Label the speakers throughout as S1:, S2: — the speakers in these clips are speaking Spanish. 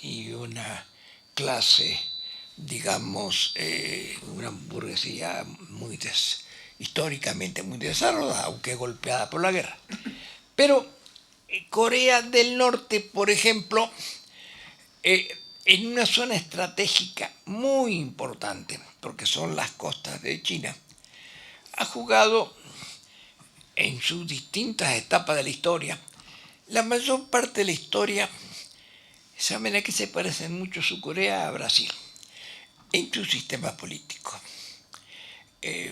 S1: y una clase, digamos, una burguesía históricamente muy desarrollada, aunque golpeada por la guerra. Pero Corea del Norte, por ejemplo, en una zona estratégica muy importante, porque son las costas de China, ha jugado en sus distintas etapas de la historia. La mayor parte de la historia, saben a qué se parece mucho su Corea a Brasil, en su sistema político.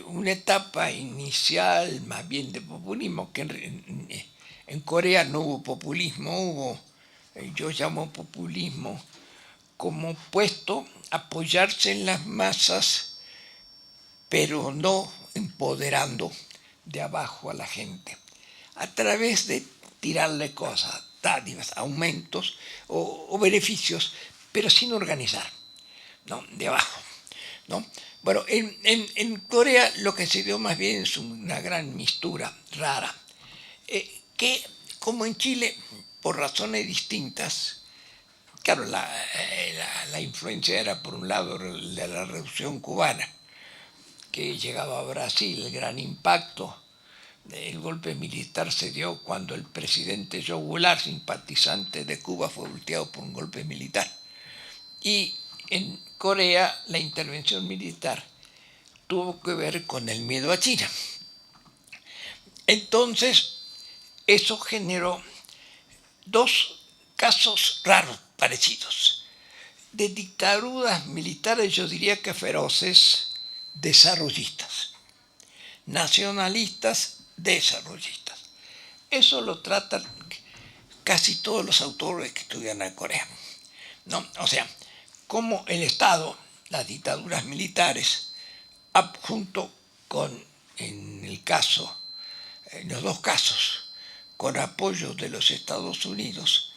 S1: Una etapa inicial más bien de populismo, que en Corea no hubo populismo, hubo, yo llamo populismo, como puesto a apoyarse en las masas, pero no empoderando de abajo a la gente, a través de tirarle cosas, dádivas, aumentos o beneficios, pero sin organizar, ¿no? De abajo, ¿no? Bueno, en Corea lo que se dio más bien es una gran mistura rara, que como en Chile, por razones distintas, claro, la influencia era por un lado de la revolución cubana, que llegaba a Brasil, el gran impacto. El golpe militar se dio cuando el presidente Joe Goulart, simpatizante de Cuba, fue volteado por un golpe militar. Y en Corea la intervención militar tuvo que ver con el miedo a China. Entonces, eso generó dos casos raros, parecidos, de dictaduras militares, yo diría que feroces, desarrollistas, nacionalistas, desarrollistas. Eso lo tratan casi todos los autores que estudian en Corea, ¿no? O sea, como el Estado, las dictaduras militares, junto con, en los dos casos, con apoyo de los Estados Unidos,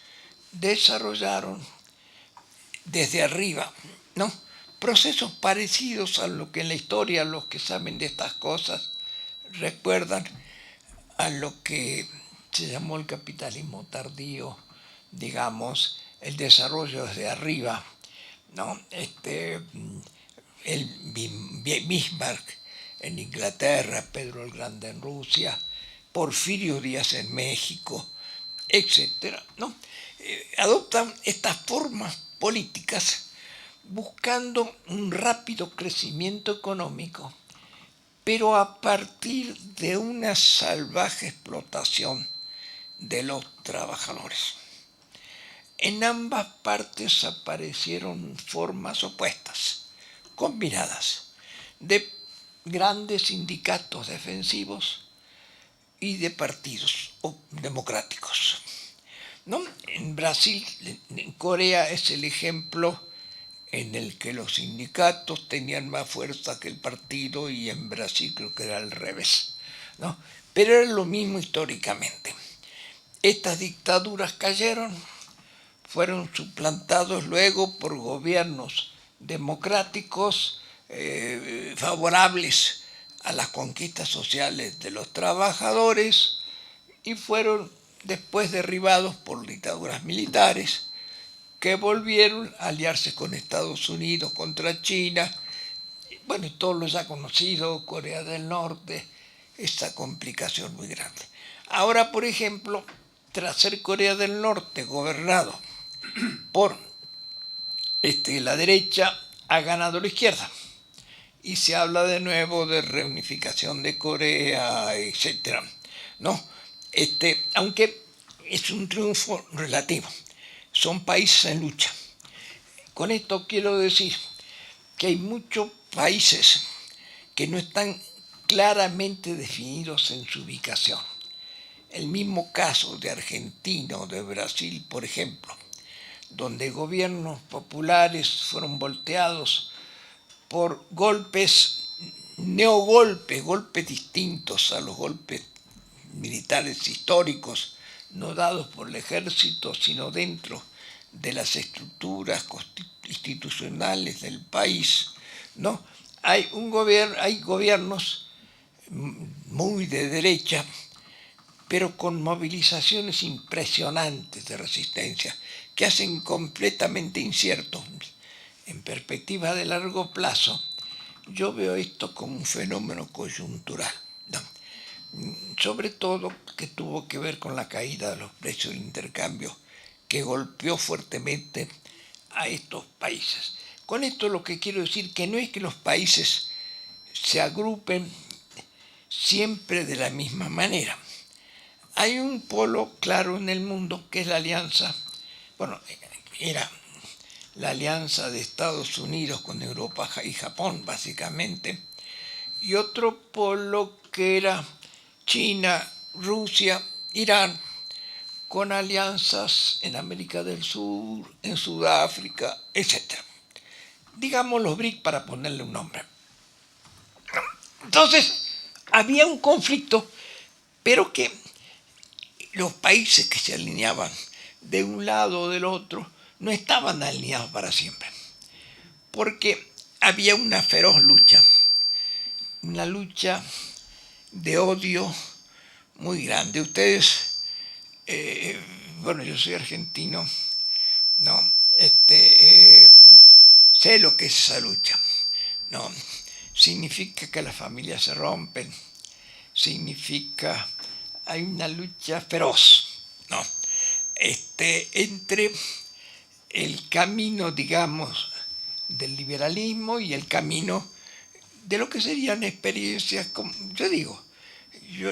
S1: desarrollaron desde arriba, ¿no?, procesos parecidos a lo que en la historia los que saben de estas cosas recuerdan a lo que se llamó el capitalismo tardío, digamos, el desarrollo desde arriba, ¿no? El Bismarck en Inglaterra, Pedro el Grande en Rusia, Porfirio Díaz en México, etcétera, ¿no? Adoptan estas formas políticas buscando un rápido crecimiento económico, pero a partir de una salvaje explotación de los trabajadores. En ambas partes aparecieron formas opuestas, combinadas, de grandes sindicatos defensivos y de partidos democráticos, ¿no? En Brasil, en Corea es el ejemplo en el que los sindicatos tenían más fuerza que el partido, y en Brasil creo que era al revés, ¿no? Pero era lo mismo históricamente. Estas dictaduras cayeron, fueron suplantados luego por gobiernos democráticos favorables a las conquistas sociales de los trabajadores, y fueron después derribados por dictaduras militares que volvieron a aliarse con Estados Unidos contra China. Bueno, y todos los ya conocido, Corea del Norte, esta complicación muy grande. Ahora, por ejemplo, tras ser Corea del Norte gobernado por la derecha, ha ganado la izquierda. Y se habla de nuevo de reunificación de Corea, etc., ¿no? Aunque es un triunfo relativo. Son países en lucha. Con esto quiero decir que hay muchos países que no están claramente definidos en su ubicación. El mismo caso de Argentina o de Brasil, por ejemplo, donde gobiernos populares fueron volteados por golpes, golpes distintos a los golpes militares históricos, no dados por el ejército, sino dentro de las estructuras institucionales del país, ¿no? Hay gobiernos muy de derecha pero con movilizaciones impresionantes de resistencia que hacen completamente incierto. En perspectiva de largo plazo, yo veo esto como un fenómeno coyuntural, ¿no? Sobre todo que tuvo que ver con la caída de los precios del intercambio, que golpeó fuertemente a estos países. Con esto lo que quiero decir que no es que los países se agrupen siempre de la misma manera. Hay un polo claro en el mundo que es la alianza, bueno, era la alianza de Estados Unidos con Europa y Japón, básicamente, y otro polo que era China, Rusia, Irán, con alianzas en América del Sur, en Sudáfrica, etc. Digamos los BRIC para ponerle un nombre. Entonces, había un conflicto, pero que los países que se alineaban de un lado o del otro no estaban alineados para siempre, porque había una feroz lucha, una lucha de odio muy grande. Ustedes, bueno, yo soy argentino, no, sé lo que es esa lucha, no, significa que las familias se rompen, significa hay una lucha feroz, no, entre el camino, digamos, del liberalismo y el camino de lo que serían experiencias, como yo digo,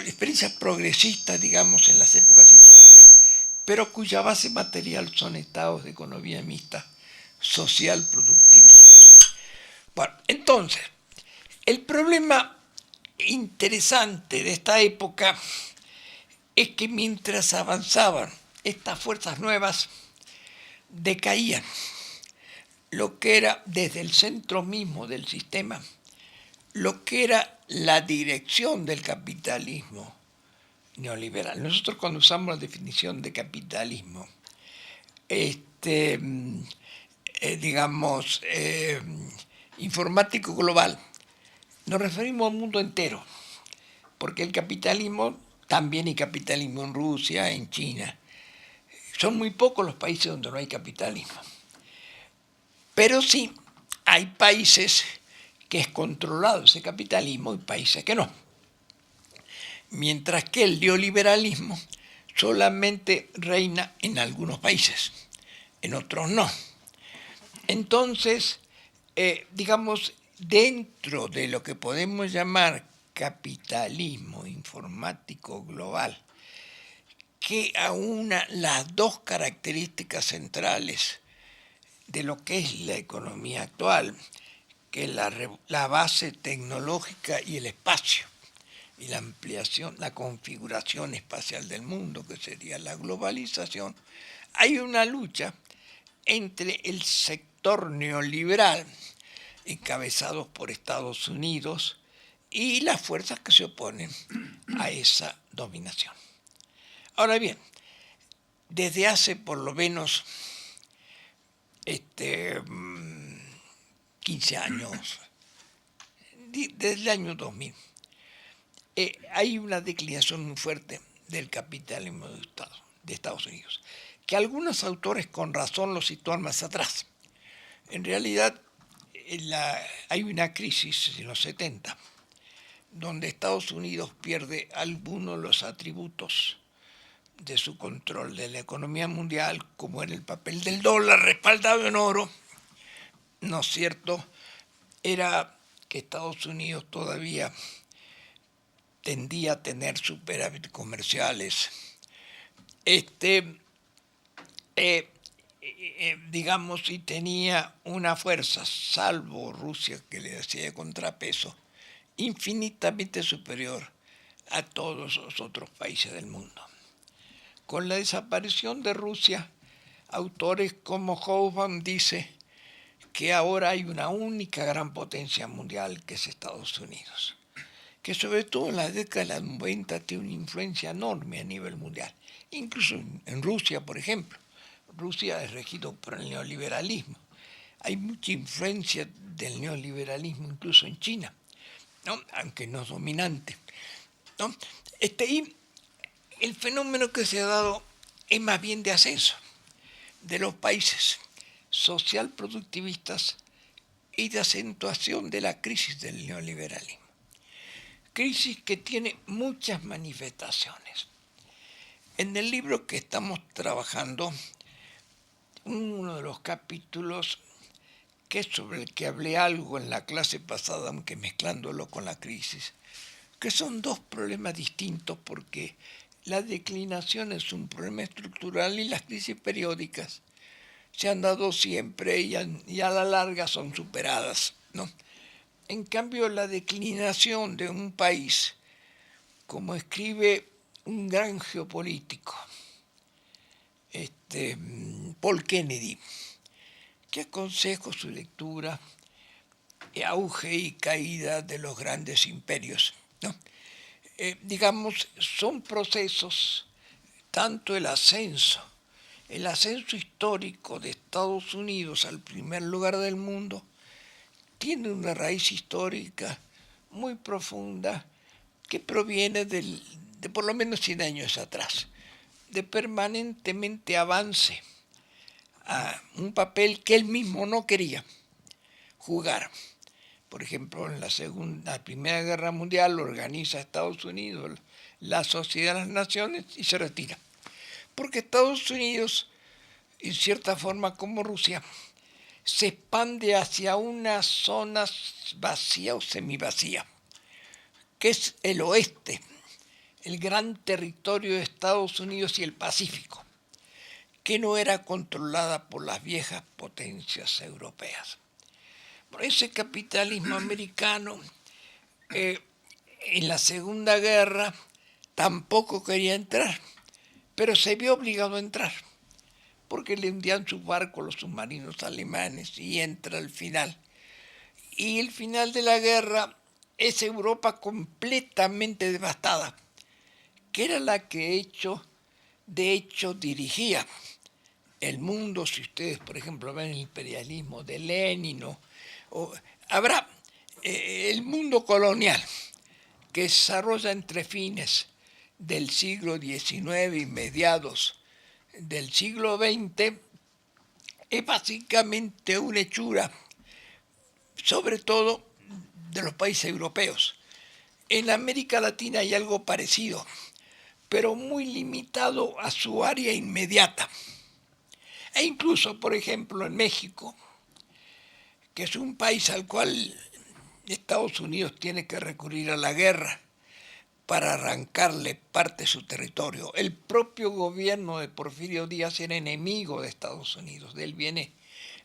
S1: experiencias progresistas, digamos, en las épocas históricas, pero cuya base material son estados de economía mixta, social, productivista. Bueno, entonces, el problema interesante de esta época es que mientras avanzaban estas fuerzas nuevas, decaían lo que era desde el centro mismo del sistema, lo que era la dirección del capitalismo neoliberal. Nosotros cuando usamos la definición de capitalismo, digamos, informático global, nos referimos al mundo entero, porque el capitalismo, también hay capitalismo en Rusia, en China, son muy pocos los países donde no hay capitalismo. Pero sí hay países que es controlado ese capitalismo y países que no. Mientras que el neoliberalismo solamente reina en algunos países, en otros no. Entonces, digamos, dentro de lo que podemos llamar capitalismo informático global, que aúna las dos características centrales de lo que es la economía actual, que es la base tecnológica y el espacio, y la ampliación, la configuración espacial del mundo, que sería la globalización, hay una lucha entre el sector neoliberal, encabezados por Estados Unidos, y las fuerzas que se oponen a esa dominación. Ahora bien, desde hace por lo menos 15 años, desde el año 2000, hay una declinación muy fuerte del capitalismo de Estados Unidos, que algunos autores con razón lo sitúan más atrás. En realidad hay una crisis en los 70, donde Estados Unidos pierde algunos de los atributos de su control de la economía mundial, como era el papel del dólar respaldado en oro, ¿no es cierto? Era que Estados Unidos todavía tendía a tener superávit comerciales, digamos, y tenía una fuerza, salvo Rusia que le hacía contrapeso, infinitamente superior a todos los otros países del mundo. Con la desaparición de Rusia, autores como Hobsbawm dice que ahora hay una única gran potencia mundial, que es Estados Unidos, que sobre todo en la década de los 90 tiene una influencia enorme a nivel mundial, incluso en Rusia, por ejemplo. Rusia es regido por el neoliberalismo. Hay mucha influencia del neoliberalismo incluso en China, ¿no? Aunque no es dominante, ¿no? Y el fenómeno que se ha dado es más bien de ascenso de los países social productivistas y de acentuación de la crisis del neoliberalismo. Crisis que tiene muchas manifestaciones. En el libro que estamos trabajando, uno de los capítulos, que es sobre el que hablé algo en la clase pasada, aunque mezclándolo con la crisis, que son dos problemas distintos porque la declinación es un problema estructural y las crisis periódicas se han dado siempre y a la larga son superadas, ¿no? En cambio, la declinación de un país, como escribe un gran geopolítico, Paul Kennedy, que aconsejo su lectura, Auge y caída de los grandes imperios, ¿no? Digamos, son procesos, tanto el ascenso histórico de Estados Unidos al primer lugar del mundo, tiene una raíz histórica muy profunda que proviene de por lo menos 100 años atrás, de permanentemente avance a un papel que él mismo no quería jugar. Por ejemplo, en la Primera Guerra Mundial organiza Estados Unidos la Sociedad de las Naciones y se retira. Porque Estados Unidos, en cierta forma como Rusia, se expande hacia una zona vacía o semivacía, que es el oeste, el gran territorio de Estados Unidos y el Pacífico, que no era controlada por las viejas potencias europeas. Por ese capitalismo americano, en la Segunda Guerra, tampoco quería entrar, pero se vio obligado a entrar, porque le hundían sus barcos los submarinos alemanes y entra al final. Y el final de la guerra es Europa completamente devastada, que era la que de hecho dirigía el mundo. Si ustedes, por ejemplo, ven el imperialismo de Lenin, habrá el mundo colonial que desarrolla entre fines del siglo XIX y mediados del siglo XX, es básicamente una hechura, sobre todo de los países europeos. En América Latina hay algo parecido, pero muy limitado a su área inmediata. E incluso, por ejemplo, en México, que es un país al cual Estados Unidos tiene que recurrir a la guerra para arrancarle parte de su territorio. El propio gobierno de Porfirio Díaz era enemigo de Estados Unidos. De él viene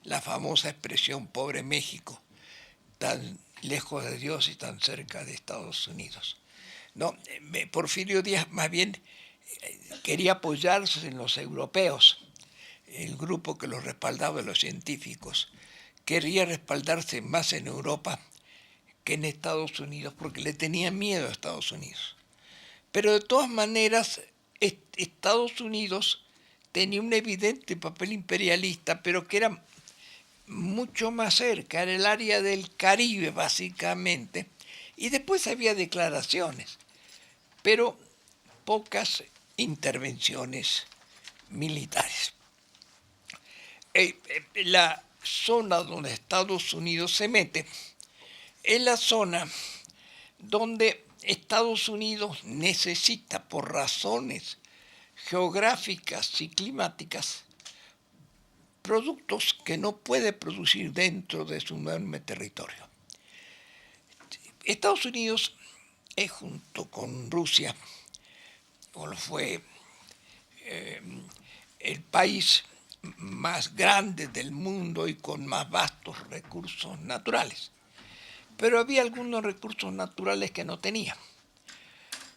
S1: la famosa expresión pobre México, tan lejos de Dios y tan cerca de Estados Unidos. No, Porfirio Díaz más bien quería apoyarse en los europeos, el grupo que los respaldaba, los científicos. Quería respaldarse más en Europa que en Estados Unidos, porque le tenía miedo a Estados Unidos. Pero de todas maneras, Estados Unidos tenía un evidente papel imperialista, pero que era mucho más cerca, era el área del Caribe básicamente, y después había declaraciones, pero pocas intervenciones militares. La zona donde Estados Unidos se mete es la zona donde Estados Unidos necesita, por razones geográficas y climáticas, productos que no puede producir dentro de su enorme territorio. Estados Unidos es, junto con Rusia, o lo fue, el país más grande del mundo y con más vastos recursos naturales. Pero había algunos recursos naturales que no tenía.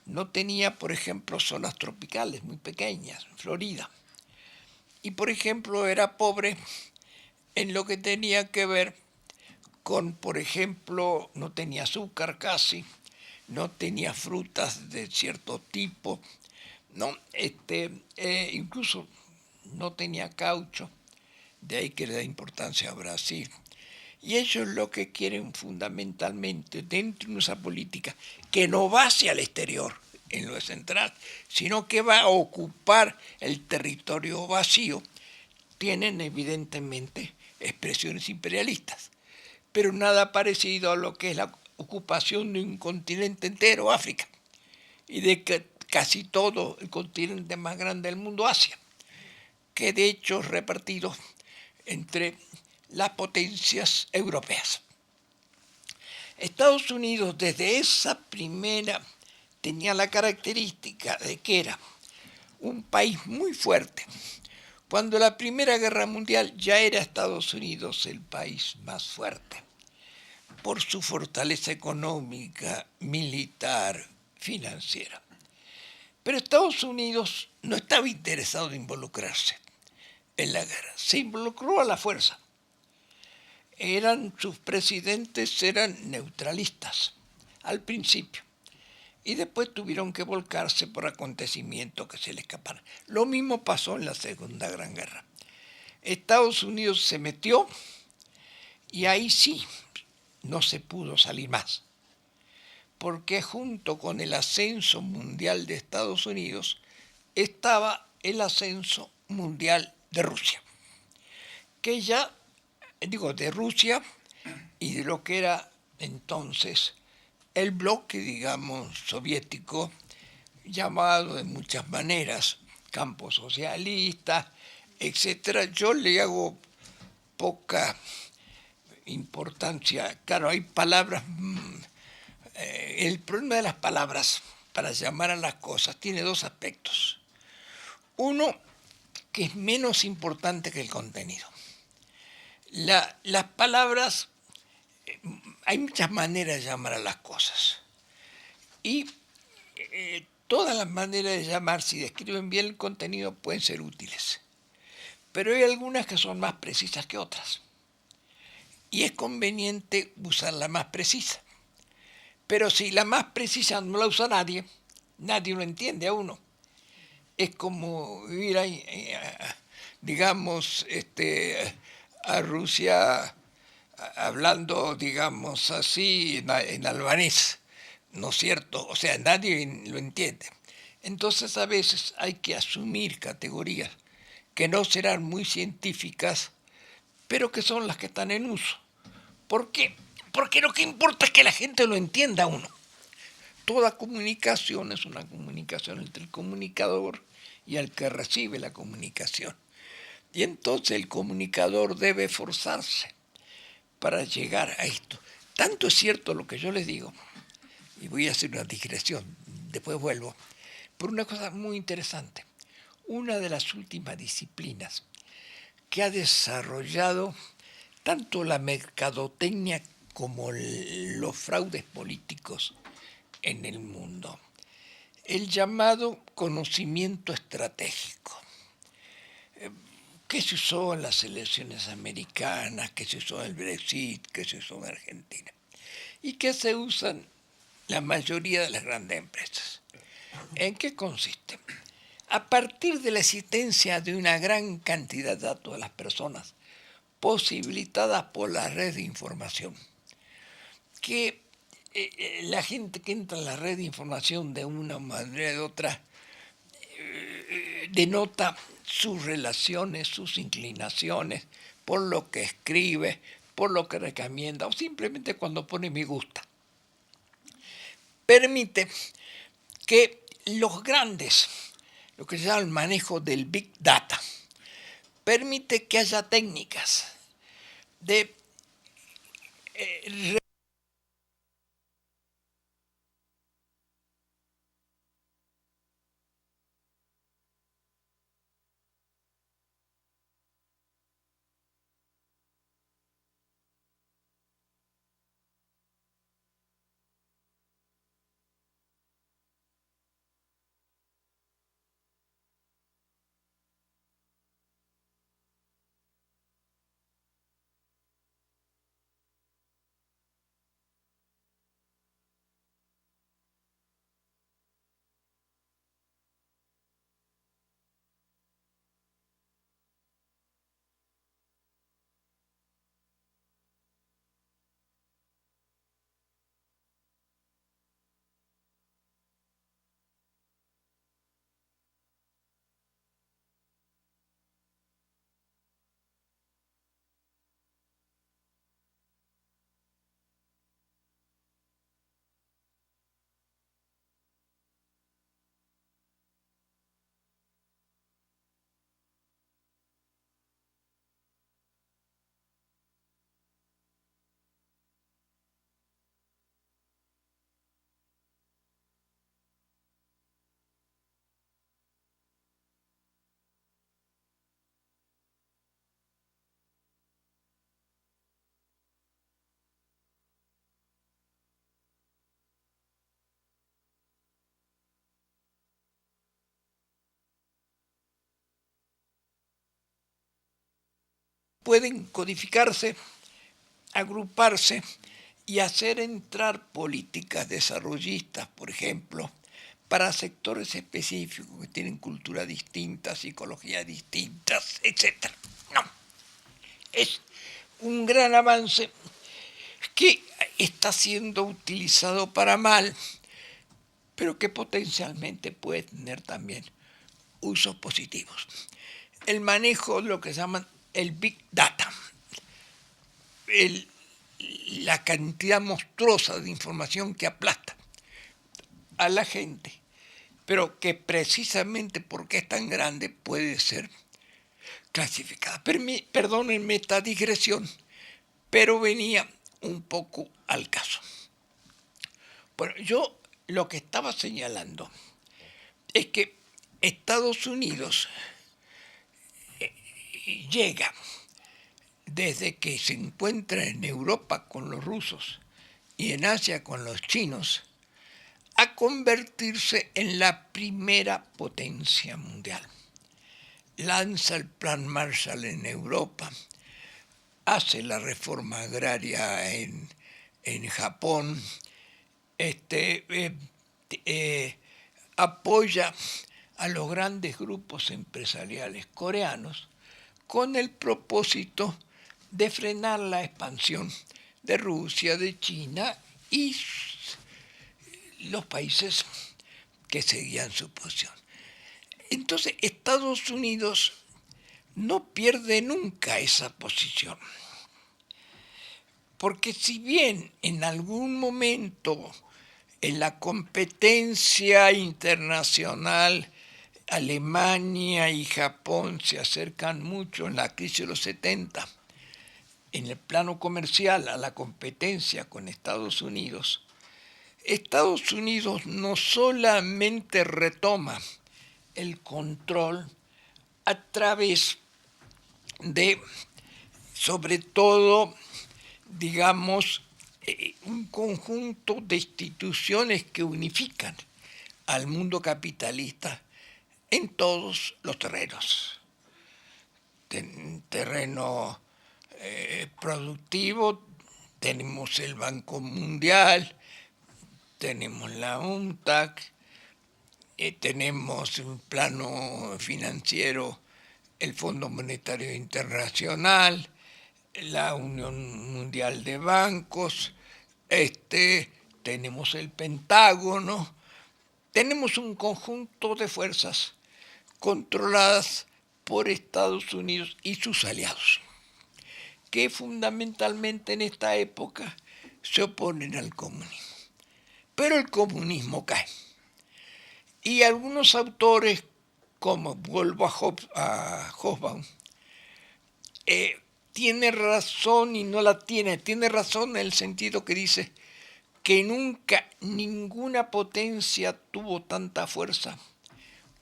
S1: No tenía, por ejemplo, zonas tropicales muy pequeñas, Florida. Y, por ejemplo, era pobre en lo que tenía que ver con, por ejemplo, no tenía azúcar casi, no tenía frutas de cierto tipo, ¿no? Incluso no tenía caucho, de ahí que le da importancia a Brasil. Y ellos lo que quieren fundamentalmente dentro de esa política que no va hacia el exterior, en lo central, sino que va a ocupar el territorio vacío, tienen evidentemente expresiones imperialistas, pero nada parecido a lo que es la ocupación de un continente entero, África, y de que casi todo el continente más grande del mundo, Asia, que de hecho es repartido entre las potencias europeas. Estados Unidos desde esa primera tenía la característica de que era un país muy fuerte. Cuando la Primera Guerra Mundial ya era Estados Unidos el país más fuerte por su fortaleza económica, militar, financiera. Pero Estados Unidos no estaba interesado en involucrarse en la guerra, se involucró a la fuerza. Sus presidentes eran neutralistas al principio y después tuvieron que volcarse por acontecimientos que se les escaparon. Lo mismo pasó en la Segunda Gran Guerra. Estados Unidos se metió y ahí sí no se pudo salir más, porque junto con el ascenso mundial de Estados Unidos estaba el ascenso mundial de Rusia, que ya, de Rusia y de lo que era entonces el bloque, digamos, soviético, llamado de muchas maneras campo socialista, etcétera. Yo le hago poca importancia. Claro, hay palabras. El problema de las palabras para llamar a las cosas tiene dos aspectos. Uno, que es menos importante que el contenido. Las palabras, hay muchas maneras de llamar a las cosas. Y todas las maneras de llamar, si describen bien el contenido, pueden ser útiles. Pero hay algunas que son más precisas que otras. Y es conveniente usar la más precisa. Pero si la más precisa no la usa nadie, nadie lo entiende a uno. Es como ir ahí, digamos, a Rusia hablando, digamos así, en albanés, ¿no es cierto? O sea, nadie lo entiende. Entonces a veces hay que asumir categorías que no serán muy científicas, pero que son las que están en uso. ¿Por qué? Porque lo que importa es que la gente lo entienda a uno. Toda comunicación es una comunicación entre el comunicador y el que recibe la comunicación. Y entonces el comunicador debe esforzarse para llegar a esto. Tanto es cierto lo que yo les digo, y voy a hacer una digresión, después vuelvo, por una cosa muy interesante. Una de las últimas disciplinas que ha desarrollado tanto la mercadotecnia como los fraudes políticos en el mundo, el llamado conocimiento estratégico, que se usó en las elecciones americanas, que se usó en el Brexit, que se usó en Argentina, y que se usan la mayoría de las grandes empresas. ¿En qué consiste? A partir de la existencia de una gran cantidad de datos de las personas, posibilitadas por la red de información, que la gente que entra en la red de información de una manera o de otra denota sus relaciones, sus inclinaciones, por lo que escribe, por lo que recomienda, o simplemente cuando pone me gusta. Permite que los grandes, lo que se llama el manejo del Big Data, permite que haya técnicas de pueden codificarse, agruparse y hacer entrar políticas desarrollistas, por ejemplo, para sectores específicos que tienen cultura distinta, psicología distintas, etc. No, es un gran avance que está siendo utilizado para mal, pero que potencialmente puede tener también usos positivos. El manejo de lo que se llama el Big Data, la cantidad monstruosa de información que aplasta a la gente, pero que precisamente porque es tan grande puede ser clasificada. Perdónenme esta digresión, pero venía un poco al caso. Bueno, yo lo que estaba señalando es que Estados Unidos llega desde que se encuentra en Europa con los rusos y en Asia con los chinos, a convertirse en la primera potencia mundial. Lanza el Plan Marshall en Europa, hace la reforma agraria en Japón, apoya a los grandes grupos empresariales coreanos con el propósito de frenar la expansión de Rusia, de China y los países que seguían su posición. Entonces, Estados Unidos no pierde nunca esa posición, porque si bien en algún momento en la competencia internacional Alemania y Japón se acercan mucho en la crisis de los 70, en el plano comercial a la competencia con Estados Unidos no solamente retoma el control a través de, sobre todo, digamos, un conjunto de instituciones que unifican al mundo capitalista en todos los terrenos. Terreno productivo, tenemos el Banco Mundial, tenemos la UNCTAD, tenemos un plano financiero, el Fondo Monetario Internacional, la Unión Mundial de Bancos, tenemos el Pentágono, tenemos un conjunto de fuerzas controladas por Estados Unidos y sus aliados, que fundamentalmente en esta época se oponen al comunismo. Pero el comunismo cae. Y algunos autores, como vuelvo a Hobsbawm, tiene razón y no la tiene. Tiene razón en el sentido que dice que nunca ninguna potencia tuvo tanta fuerza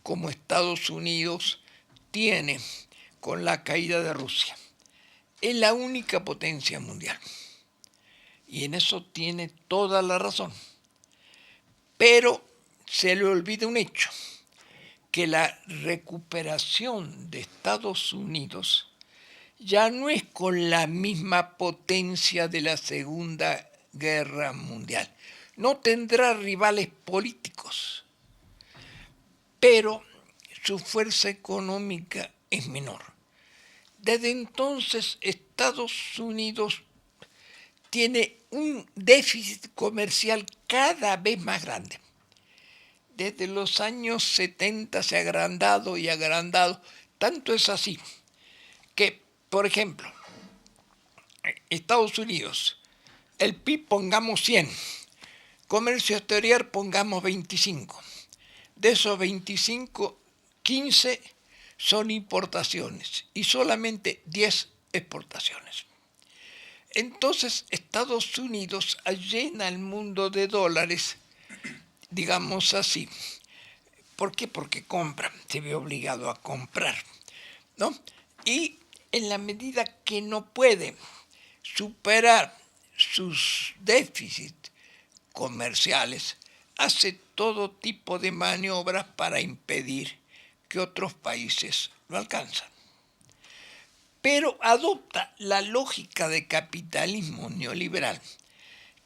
S1: como Estados Unidos tiene con la caída de Rusia. Es la única potencia mundial. Y en eso tiene toda la razón. Pero se le olvida un hecho, que la recuperación de Estados Unidos ya no es con la misma potencia de la Segunda Guerra Mundial. No tendrá rivales políticos, pero su fuerza económica es menor. Desde entonces, Estados Unidos tiene un déficit comercial cada vez más grande. Desde los años 70 se ha agrandado y agrandado. Tanto es así que, por ejemplo, Estados Unidos, el PIB pongamos 100, comercio exterior pongamos 25. De esos 25, 15 son importaciones y solamente 10 exportaciones. Entonces, Estados Unidos llena el mundo de dólares, digamos así. ¿Por qué? Porque compra, se ve obligado a comprar, ¿no? Y en la medida que no puede superar sus déficits comerciales, hace todo tipo de maniobras para impedir que otros países lo alcancen. pero adopta la lógica de capitalismo neoliberal,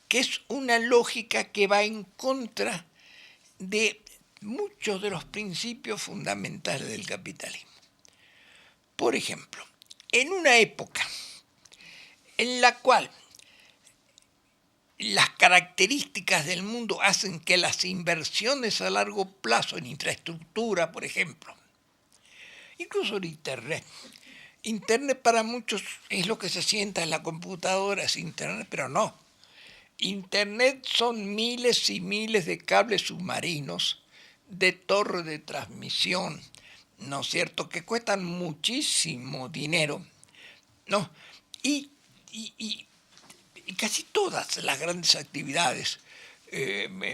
S1: que es una lógica que va en contra de muchos de los principios fundamentales del capitalismo. Por ejemplo, en una época en la cual las características del mundo hacen que las inversiones a largo plazo en infraestructura, por ejemplo, incluso en Internet para muchos es lo que se sienta en la computadora, es Internet, pero no. Internet son miles y miles de cables submarinos, de torres de transmisión, ¿no es cierto?, que cuestan muchísimo dinero, ¿no? Y casi todas las grandes actividades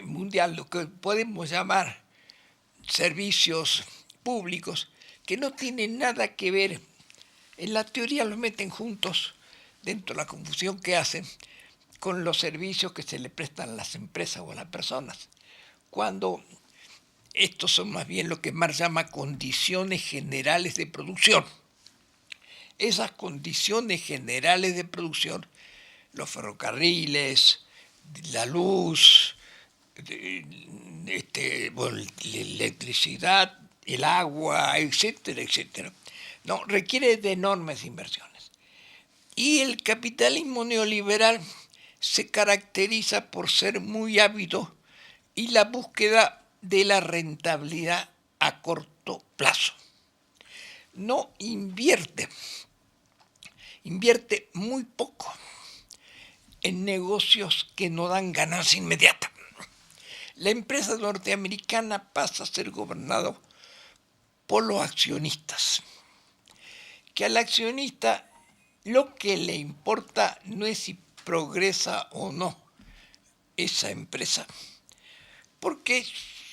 S1: mundiales, lo que podemos llamar servicios públicos, que no tienen nada que ver, en la teoría los meten juntos dentro de la confusión que hacen con los servicios que se le prestan a las empresas o a las personas, cuando estos son más bien lo que Marx llama condiciones generales de producción. Esas condiciones generales de producción, los ferrocarriles, la luz, la electricidad, el agua, etcétera, etcétera, no, requiere de enormes inversiones. Y el capitalismo neoliberal se caracteriza por ser muy ávido y la búsqueda de la rentabilidad a corto plazo. No invierte muy poco en negocios que no dan ganancia inmediata. La empresa norteamericana pasa a ser gobernada por los accionistas, que al accionista lo que le importa no es si progresa o no esa empresa, porque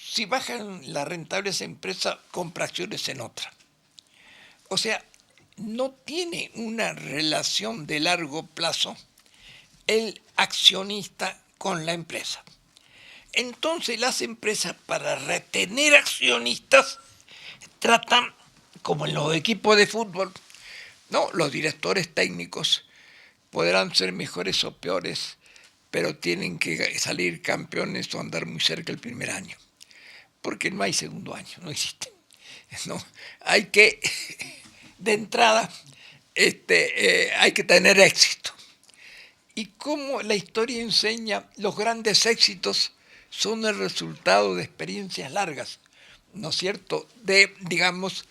S1: si bajan la rentabilidad de esa empresa, compra acciones en otra. O sea, no tiene una relación de largo plazo el accionista con la empresa. Entonces las empresas, para retener accionistas, tratan, como en los equipos de fútbol, no, los directores técnicos podrán ser mejores o peores, pero tienen que salir campeones o andar muy cerca el primer año, porque no hay segundo año, no existe. No, hay que, de entrada, hay que tener éxito. Y como la historia enseña, los grandes éxitos son el resultado de experiencias largas, ¿no es cierto?, de, digamos,